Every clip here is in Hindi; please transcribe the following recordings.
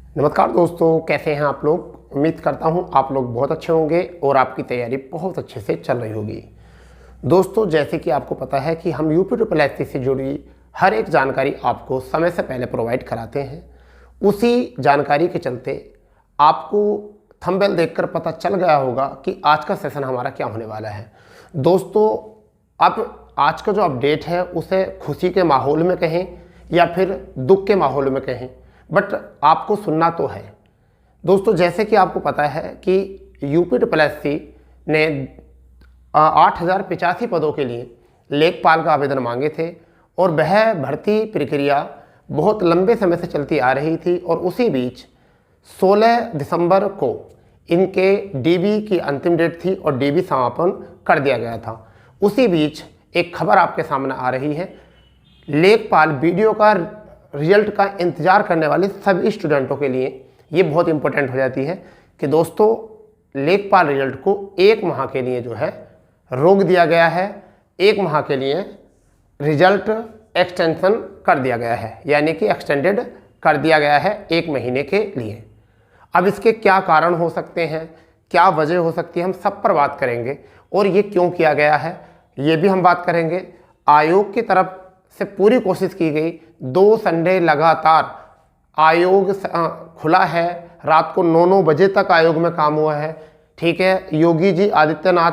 नमस्कार दोस्तों, कैसे हैं आप लोग। उम्मीद करता हूं आप लोग बहुत अच्छे होंगे और आपकी तैयारी बहुत अच्छे से चल रही होगी। दोस्तों, जैसे कि आपको पता है कि हम यूपी ट्रिपल एससी से जुड़ी हर एक जानकारी आपको समय से पहले प्रोवाइड कराते हैं। उसी जानकारी के चलते आपको थंबनेल देखकर पता चल गया होगा कि आज का सेशन हमारा क्या होने वाला है। दोस्तों, अब आज का जो अपडेट है उसे खुशी के माहौल में कहें या फिर दुख के माहौल में कहें, बट आपको सुनना तो है। दोस्तों, जैसे कि आपको पता है कि यूपी ट्रिपल एससी ने 8,085 पदों के लिए लेखपाल का आवेदन मांगे थे और वह भर्ती प्रक्रिया बहुत लंबे समय से चलती आ रही थी और उसी बीच 16 दिसंबर को इनके डीबी की अंतिम डेट थी और डीबी समापन कर दिया गया था। उसी बीच एक खबर आपके सामने आ रही है। लेखपाल वीडियो का रिजल्ट का इंतज़ार करने वाले सभी स्टूडेंटों के लिए ये बहुत इंपॉर्टेंट हो जाती है कि दोस्तों लेखपाल रिजल्ट को 1 माह के लिए जो है रोक दिया गया है। 1 माह के लिए रिजल्ट एक्सटेंशन कर दिया गया है, यानी कि एक्सटेंडेड कर दिया गया है 1 महीने के लिए। अब इसके क्या कारण हो सकते हैं, क्या वजह हो सकती है, हम सब पर बात करेंगे और ये क्यों किया गया है ये भी हम बात करेंगे। आयोग की तरफ से पूरी कोशिश की गई, 2 संडे लगातार आयोग खुला है, रात को 9-9 बजे तक आयोग में काम हुआ है। ठीक है, योगी जी आदित्यनाथ,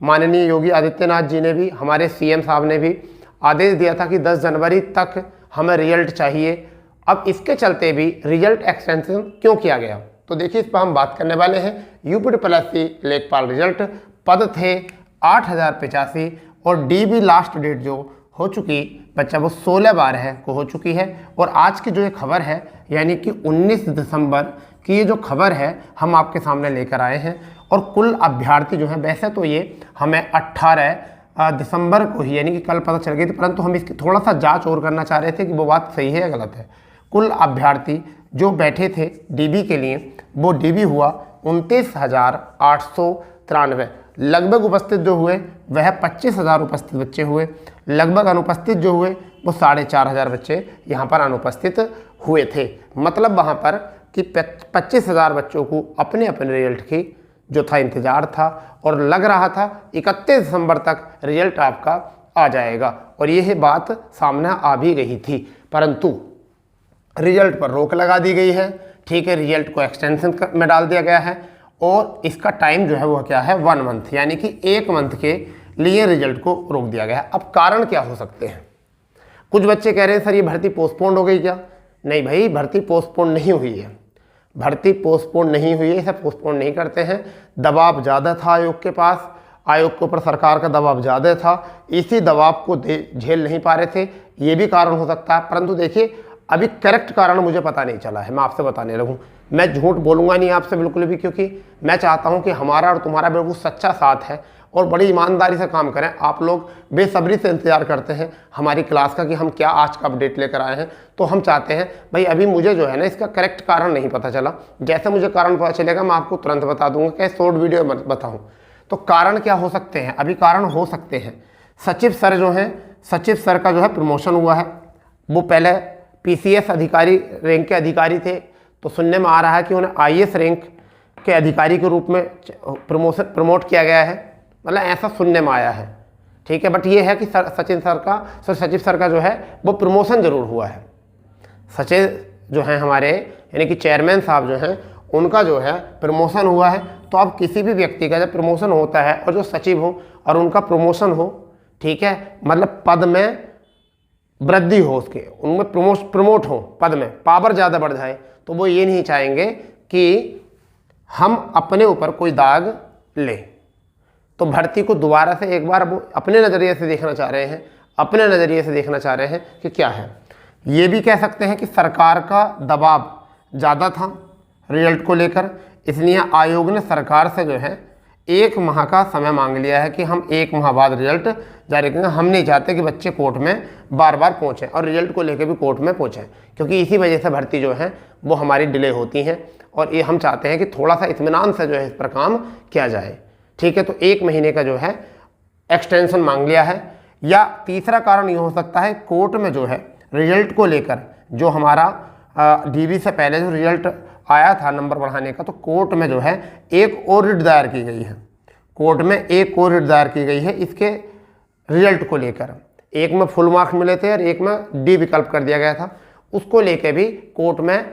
माननीय योगी आदित्यनाथ जी ने भी, हमारे सीएम साहब ने भी आदेश दिया था कि 10 जनवरी तक हमें रिजल्ट चाहिए। अब इसके चलते भी रिजल्ट एक्सटेंशन क्यों किया गया, तो देखिए इस पर हम बात करने वाले हैं। यूपी ट्रिपल एससी लेखपाल रिजल्ट पद थे 8,085 और डीबी लास्ट डेट जो हो चुकी बच्चा वो 16/12 को हो चुकी है। और आज की जो ये खबर है यानी कि 19 दिसंबर की ये जो खबर है हम आपके सामने लेकर आए हैं। और कुल अभ्यर्थी जो हैं, वैसे तो ये हमें 18 दिसंबर को ही यानी कि कल पता चल गई थी, परंतु हम इसकी थोड़ा सा जांच और करना चाह रहे थे कि वो बात सही है या गलत है। कुल अभ्यर्थी जो बैठे थे डीबी के लिए वो डीबी हुआ 29,893। लगभग उपस्थित जो हुए वह 25,000 उपस्थित बच्चे हुए। लगभग अनुपस्थित जो हुए वो 4,500 बच्चे यहाँ पर अनुपस्थित हुए थे। मतलब वहाँ पर कि 25,000 बच्चों को अपने अपने रिजल्ट की जो था इंतज़ार था और लग रहा था 31 दिसंबर तक रिजल्ट आपका आ जाएगा और यह बात सामने आ भी गई थी, परंतु रिजल्ट पर रोक लगा दी गई है। ठीक है, रिजल्ट को एक्सटेंशन में डाल दिया गया है और इसका टाइम जो है वो क्या है 1 मंथ, यानी कि 1 मंथ के लिए रिजल्ट को रोक दिया गया है। अब कारण क्या हो सकते हैं। कुछ बच्चे कह रहे हैं सर ये भर्ती पोस्टपोन्ड हो गई क्या। नहीं भाई, भर्ती पोस्टपोन्ड नहीं हुई है। भर्ती पोस्टपोन्ड नहीं हुई है, इसे पोस्टपोन्ड नहीं करते हैं। दबाव ज़्यादा था आयोग के पास, आयोग के ऊपर सरकार का दबाव ज़्यादा था, इसी दबाव को झेल नहीं पा रहे थे, ये भी कारण हो सकता है। परंतु देखिए अभी करेक्ट कारण मुझे पता नहीं चला है, मैं आपसे बताने लगूँ। मैं झूठ बोलूँगा नहीं आपसे बिल्कुल भी, क्योंकि मैं चाहता हूँ कि हमारा और तुम्हारा बिल्कुल सच्चा साथ है और बड़ी ईमानदारी से काम करें। आप लोग बेसब्री से इंतजार करते हैं हमारी क्लास का कि हम क्या आज का अपडेट लेकर आए हैं, तो हम चाहते हैं भाई अभी मुझे जो है ना इसका करेक्ट कारण नहीं पता चला। जैसे मुझे कारण पता चलेगा मैं आपको तुरंत बता दूंगा, कि शॉर्ट वीडियो में बताऊँ। तो कारण क्या हो सकते हैं, अभी कारण हो सकते हैं सचिव सर जो हैं, सचिव सर का जो है प्रमोशन हुआ है। वो पहले पीसीएस अधिकारी रैंक के अधिकारी थे, तो सुनने में आ रहा है कि उन्हें आईएएस रैंक के अधिकारी के रूप में प्रमोट किया गया है, मतलब ऐसा सुनने में आया है। ठीक है, बट ये है कि सचिव सर का जो है वो प्रमोशन जरूर हुआ है। सचिव जो हैं हमारे यानी कि चेयरमैन साहब जो हैं उनका जो है प्रमोशन हुआ है। तो अब किसी भी व्यक्ति का जब प्रमोशन होता है और जो सचिव हो और उनका प्रमोशन हो, ठीक है, मतलब पद में वृद्धि हो, उसके उनमें प्रमोट हो, पद में पावर ज़्यादा बढ़ जाए, तो वो ये नहीं चाहेंगे कि हम अपने ऊपर कोई दाग लें। तो भर्ती को दोबारा से एक बार वो अपने नज़रिए से देखना चाह रहे हैं, अपने नज़रिए से देखना चाह रहे हैं कि क्या है। ये भी कह सकते हैं कि सरकार का दबाव ज़्यादा था रिजल्ट को लेकर, इसलिए आयोग ने सरकार से जो है 1 माह का समय मांग लिया है कि हम 1 माह बाद रिजल्ट जारी करेंगे। हम नहीं चाहते कि बच्चे कोर्ट में बार बार पहुँचें और रिजल्ट को लेकर भी कोर्ट में पहुँचें, क्योंकि इसी वजह से भर्ती जो है वो हमारी डिले होती हैं और ये हम चाहते हैं कि थोड़ा सा इत्मीनान से जो है इस पर काम किया जाए। ठीक है, तो 1 महीने का जो है एक्सटेंशन मांग लिया है। या तीसरा कारण ये हो सकता है कोर्ट में जो है रिजल्ट को लेकर जो हमारा डीबी से पहले जो रिजल्ट आया था नंबर बढ़ाने का, तो कोर्ट में जो है एक और रिट दायर की गई है, कोर्ट में एक और रिट दायर की गई है इसके रिजल्ट को लेकर। एक में फुल मार्क्स मिले थे और एक में डी विकल्प कर दिया गया था, उसको लेकर भी कोर्ट में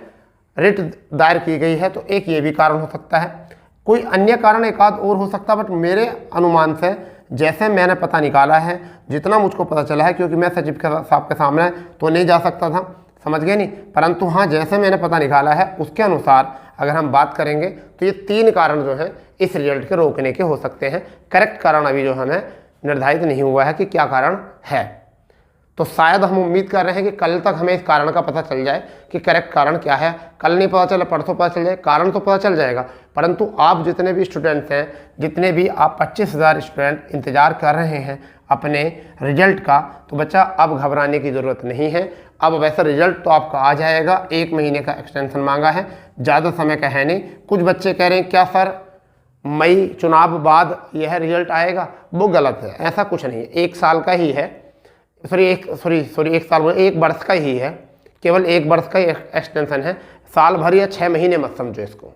रिट दायर की गई है। तो एक ये भी कारण हो सकता है, कोई अन्य कारण एक आध और हो सकता है, बट मेरे अनुमान से जैसे मैंने पता निकाला है, जितना मुझको पता चला है, क्योंकि मैं सचिव साहब के सामने तो नहीं जा सकता था, समझ गए नहीं, परंतु हाँ जैसे मैंने पता निकाला है उसके अनुसार अगर हम बात करेंगे तो ये 3 कारण जो हैं इस रिजल्ट के रोकने के हो सकते हैं। करेक्ट कारण अभी जो हमें निर्धारित नहीं हुआ है कि क्या कारण है, तो शायद हम उम्मीद कर रहे हैं कि कल तक हमें इस कारण का पता चल जाए कि करेक्ट कारण क्या है। कल नहीं पता चला, परसों पता चल जाए, कारण तो पता चल जाएगा। परंतु आप जितने भी स्टूडेंट्स हैं, जितने भी आप 25,000 स्टूडेंट इंतज़ार कर रहे हैं अपने रिजल्ट का, तो बच्चा अब घबराने की ज़रूरत नहीं है। अब वैसे रिजल्ट तो आपका आ जाएगा, 1 महीने का एक्सटेंशन मांगा है, ज़्यादा समय का है नहीं। कुछ बच्चे कह रहे हैं क्या सर मई चुनाव बाद यह रिजल्ट आएगा, वो गलत है, ऐसा कुछ नहीं है। 1 साल का ही है, एक वर्ष का ही है, केवल 1 वर्ष का ही एक्सटेंशन है। साल भर या 6 महीने मत समझो इसको,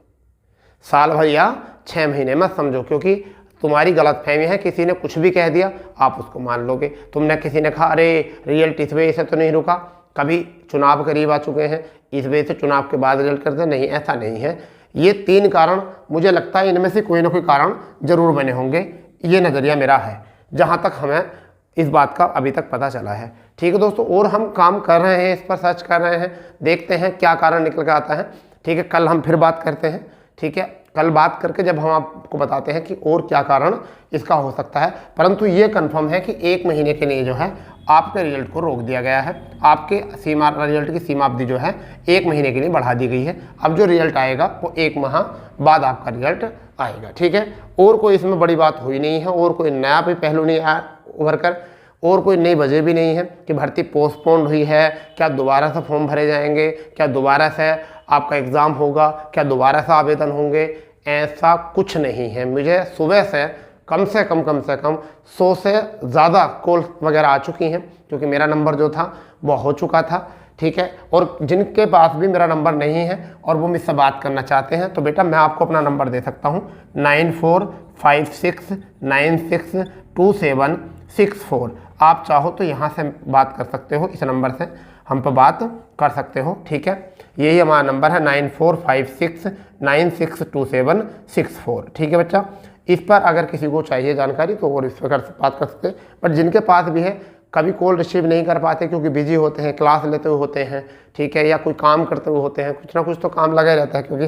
साल भर या 6 महीने मत समझो, क्योंकि तुम्हारी गलतफहमी है, किसी ने कुछ भी कह दिया आप उसको मान लोगे। तुमने किसी ने कहा अरे रिजल्ट इस वजह से तो नहीं रुका, कभी चुनाव करीब आ चुके हैं इस वजह से चुनाव के बाद रिजल्ट करते, नहीं, ऐसा नहीं है। ये 3 कारण मुझे लगता है इनमें से कोई ना कोई कारण जरूर बने होंगे, ये नज़रिया मेरा है जहाँ तक हमें इस बात का अभी तक पता चला है। ठीक है दोस्तों, और हम काम कर रहे हैं, इस पर सर्च कर रहे हैं, देखते हैं क्या कारण निकल कर आता है। ठीक है, कल हम फिर बात करते हैं। ठीक है, कल बात करके जब हम आपको बताते हैं कि और क्या कारण इसका हो सकता है, परंतु ये कंफर्म है कि 1 महीने के लिए जो है आपके रिजल्ट को रोक दिया गया है। आपके रिजल्ट की सीमा अवधि जो है 1 महीने के लिए बढ़ा दी गई है। अब जो रिजल्ट आएगा वो 1 माह बाद आपका रिजल्ट आएगा। ठीक है, और कोई इसमें बड़ी बात हुई नहीं है, और कोई नया भी पहलू नहीं आया उभर कर, और कोई नई वजह भी नहीं है कि भर्ती पोस्टपोन्ड हुई है, क्या दोबारा से फॉर्म भरे जाएंगे, क्या दोबारा से आपका एग्ज़ाम होगा, क्या दोबारा से आवेदन होंगे, ऐसा कुछ नहीं है। मुझे सुबह से कम 100 से ज़्यादा कॉल वगैरह आ चुकी हैं, क्योंकि मेरा नंबर जो था वो हो चुका था। ठीक है, और जिनके पास भी मेरा नंबर नहीं है और वो मुझसे बात करना चाहते हैं, तो बेटा मैं आपको अपना नंबर दे सकता हूँ 9456962764। आप चाहो तो यहाँ से बात कर सकते हो, इस नंबर से हम पर बात कर सकते हो। ठीक है, यही हमारा नंबर है 9456962764। ठीक है बच्चा, इस पर अगर किसी को चाहिए जानकारी तो और इस पर बात कर सकते हैं। बट जिनके पास भी है, कभी कॉल रिसीव नहीं कर पाते क्योंकि बिजी होते हैं, क्लास लेते हुए होते हैं, ठीक है, या कोई काम करते हुए होते हैं, कुछ ना कुछ तो काम लगा रहता है। क्योंकि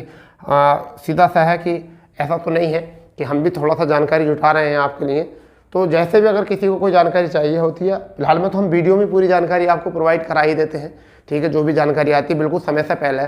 सीधा सा है कि ऐसा तो नहीं है कि हम भी थोड़ा सा जानकारी जुटा रहे हैं आपके लिए। तो जैसे भी अगर किसी को कोई जानकारी चाहिए होती है, फिलहाल में तो हम वीडियो में पूरी जानकारी आपको प्रोवाइड करा ही देते हैं। ठीक है, जो भी जानकारी आती है बिल्कुल समय से पहले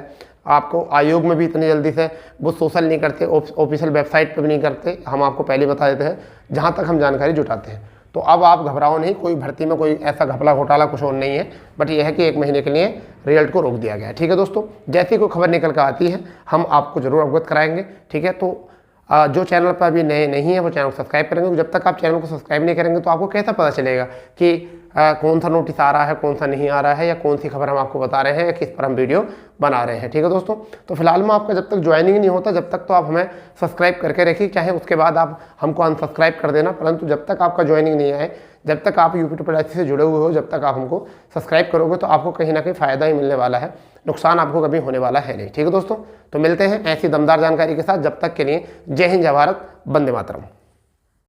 आपको। आयोग में भी इतनी जल्दी से वो सोशल नहीं करते, ऑफिशियल वेबसाइट पर भी नहीं करते, हम आपको पहले बता देते हैं जहाँ तक हम जानकारी जुटाते हैं। तो अब आप घबराओ नहीं, कोई भर्ती में कोई ऐसा घपला घोटाला कुछ और नहीं है, बट यह है कि 1 महीने के लिए रिजल्ट को रोक दिया गया है। ठीक है दोस्तों, जैसी कोई खबर निकल कर आती है हम आपको जरूर अवगत कराएंगे। ठीक है, तो जो चैनल पर अभी नए नहीं है वो चैनल को सब्सक्राइब करेंगे। जब तक आप चैनल को सब्सक्राइब नहीं करेंगे तो आपको कैसा पता चलेगा कि कौन सा नोटिस आ रहा है, कौन सा नहीं आ रहा है, या कौन सी खबर हम आपको बता रहे हैं, या किस पर हम वीडियो बना रहे हैं। ठीक है दोस्तों, तो फिलहाल में आपका जब तक ज्वाइनिंग नहीं होता जब तक तो आप हमें सब्सक्राइब करके रखिए, चाहे उसके बाद आप हमको अनसब्सक्राइब कर देना, परंतु जब तक आपका ज्वाइनिंग नहीं आए, जब तक आप यूट्यूब पर से जुड़े हुए हो, जब तक आप हमको सब्सक्राइब करोगे तो आपको कहीं ना कहीं फ़ायदा ही मिलने वाला है, नुकसान आपको कभी होने वाला है नहीं। ठीक है दोस्तों, तो मिलते हैं ऐसी दमदार जानकारी के साथ। जब तक के लिए जय हिंद, जय भारत, वंदे मातरम।